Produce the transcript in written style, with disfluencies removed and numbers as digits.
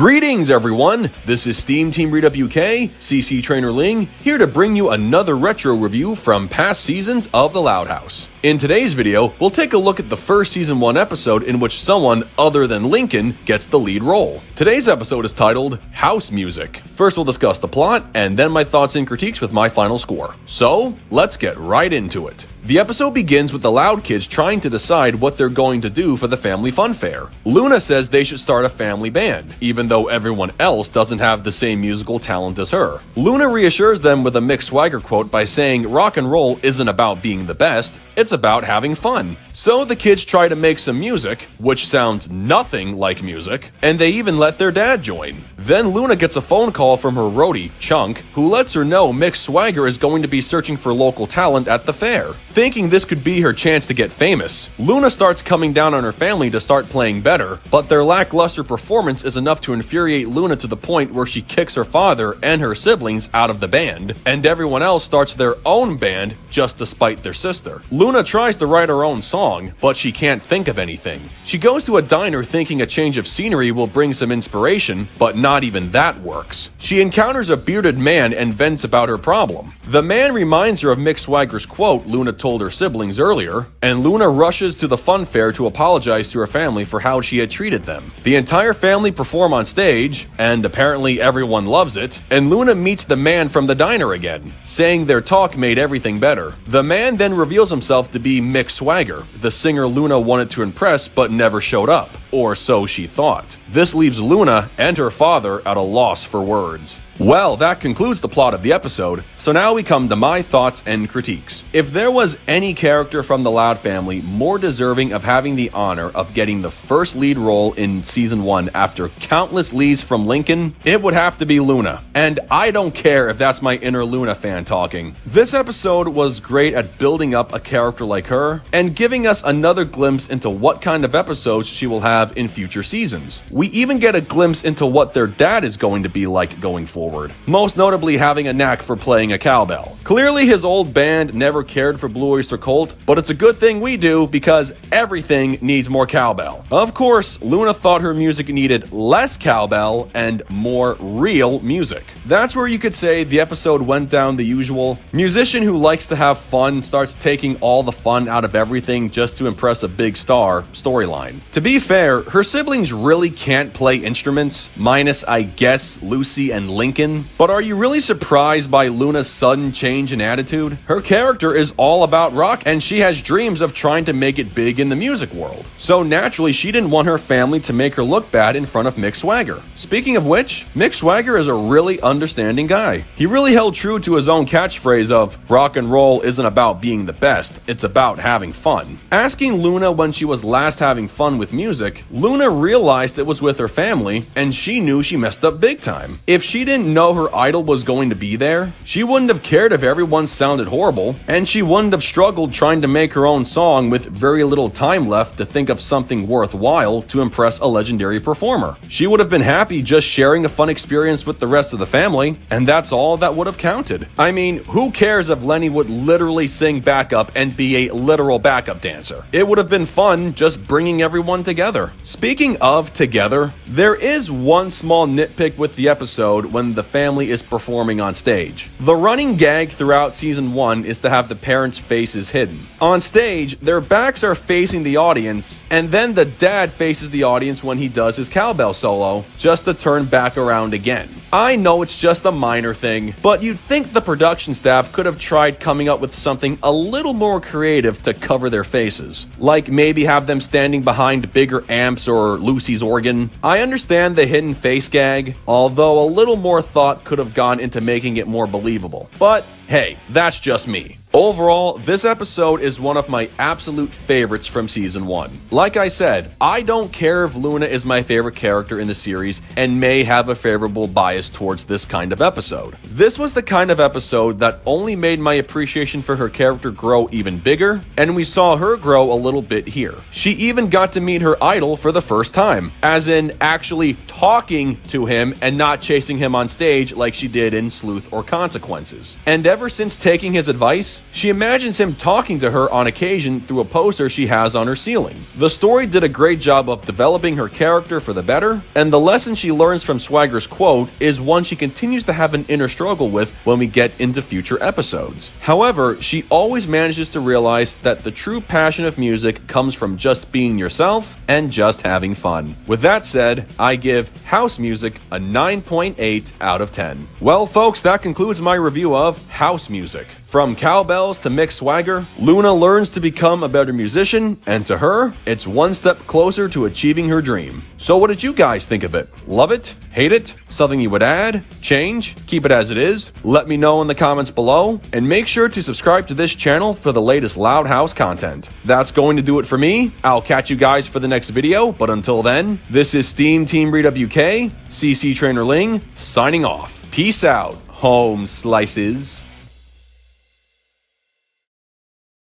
Greetings everyone, this is SteamTeamRedubUK, CC Trainor-Ling, here to bring you another retro review from past seasons of The Loud House. In today's video, we'll take a look at the first Season 1 episode in which someone other than Lincoln gets the lead role. Today's episode is titled House Music. First we'll discuss the plot, and then my thoughts and critiques with my final score. So, let's get right into it. The episode begins with the Loud kids trying to decide what they're going to do for the family fun fair. Luna says they should start a family band, even though everyone else doesn't have the same musical talent as her. Luna reassures them with a Mick Swagger quote by saying rock and roll isn't about being the best, it's about having fun. So the kids try to make some music, which sounds nothing like music, and they even let their dad join. Then Luna gets a phone call from her roadie, Chunk, who lets her know Mick Swagger is going to be searching for local talent at the fair. Thinking this could be her chance to get famous, Luna starts coming down on her family to start playing better, but their lackluster performance is enough to infuriate Luna to the point where she kicks her father and her siblings out of the band, and everyone else starts their own band just to spite their sister. Luna tries to write her own song, but she can't think of anything. She goes to a diner thinking a change of scenery will bring some inspiration, but not even that works. She encounters a bearded man and vents about her problem. The man reminds her of Mick Swagger's quote Luna told her siblings earlier, and Luna rushes to the fun fair to apologize to her family for how she had treated them. The entire family perform on stage, and apparently everyone loves it, and Luna meets the man from the diner again, saying their talk made everything better. The man then reveals himself to be Mick Swagger, the singer Luna wanted to impress but never showed up, or so she thought. This leaves Luna and her father at a loss for words. Well, that concludes the plot of the episode, so now we come to my thoughts and critiques. If there was any character from the Loud family more deserving of having the honor of getting the first lead role in Season 1 after countless leads from Lincoln, it would have to be Luna. And I don't care if that's my inner Luna fan talking. This episode was great at building up a character like her, and giving us another glimpse into what kind of episodes she will have in future seasons. We even get a glimpse into what their dad is going to be like going forward. Most notably having a knack for playing a cowbell. Clearly his old band never cared for Blue Oyster Cult, but it's a good thing we do because everything needs more cowbell. Of course, Luna thought her music needed less cowbell and more real music. That's where you could say the episode went down the usual musician who likes to have fun starts taking all the fun out of everything just to impress a big star storyline. To be fair, her siblings really can't play instruments, minus I guess Lucy and Lincoln. But are you really surprised by Luna's sudden change in attitude? Her character is all about rock, and she has dreams of trying to make it big in the music world. So naturally, she didn't want her family to make her look bad in front of Mick Swagger. Speaking of which, Mick Swagger is a really understanding guy. He really held true to his own catchphrase of, rock and roll isn't about being the best, it's about having fun. Asking Luna when she was last having fun with music, Luna realized it was with her family, and she knew she messed up big time. If she didn't know her idol was going to be there, she wouldn't have cared if everyone sounded horrible, and she wouldn't have struggled trying to make her own song with very little time left to think of something worthwhile to impress a legendary performer. She would have been happy just sharing a fun experience with the rest of the family, and that's all that would have counted. I mean, who cares if Lenny would literally sing backup and be a literal backup dancer? It would have been fun just bringing everyone together. Speaking of together, there is one small nitpick with the episode when the family is performing on stage. The running gag throughout Season 1 is to have the parents' faces hidden. On stage, their backs are facing the audience, and then the dad faces the audience when he does his cowbell solo, just to turn back around again. I know it's just a minor thing, but you'd think the production staff could have tried coming up with something a little more creative to cover their faces. Like maybe have them standing behind bigger amps or Lucy's organ. I understand the hidden face gag, although a little more thought could have gone into making it more believable. But hey, that's just me. Overall, this episode is one of my absolute favorites from Season 1. Like I said, I don't care if Luna is my favorite character in the series and may have a favorable bias towards this kind of episode. This was the kind of episode that only made my appreciation for her character grow even bigger, and we saw her grow a little bit here. She even got to meet her idol for the first time, as in actually talking to him and not chasing him on stage like she did in Sleuth or Consequences. And ever since taking his advice, days. She imagines him talking to her on occasion through a poster she has on her ceiling. The story did a great job of developing her character for the better, and the lesson she learns from Swagger's quote is one she continues to have an inner struggle with when we get into future episodes. However, she always manages to realize that the true passion of music comes from just being yourself and just having fun. With that said, I give House Music a 9.8 out of 10. Well, folks, that concludes my review of House Music. From cowbells to mixed swagger, Luna learns to become a better musician, and to her, it's one step closer to achieving her dream. So what did you guys think of it? Love it? Hate it? Something you would add? Change? Keep it as it is? Let me know in the comments below, and make sure to subscribe to this channel for the latest Loud House content. That's going to do it for me. I'll catch you guys for the next video, but until then, this is SteamTeamRedubUK, CC Trainor-Ling, signing off. Peace out, home slices.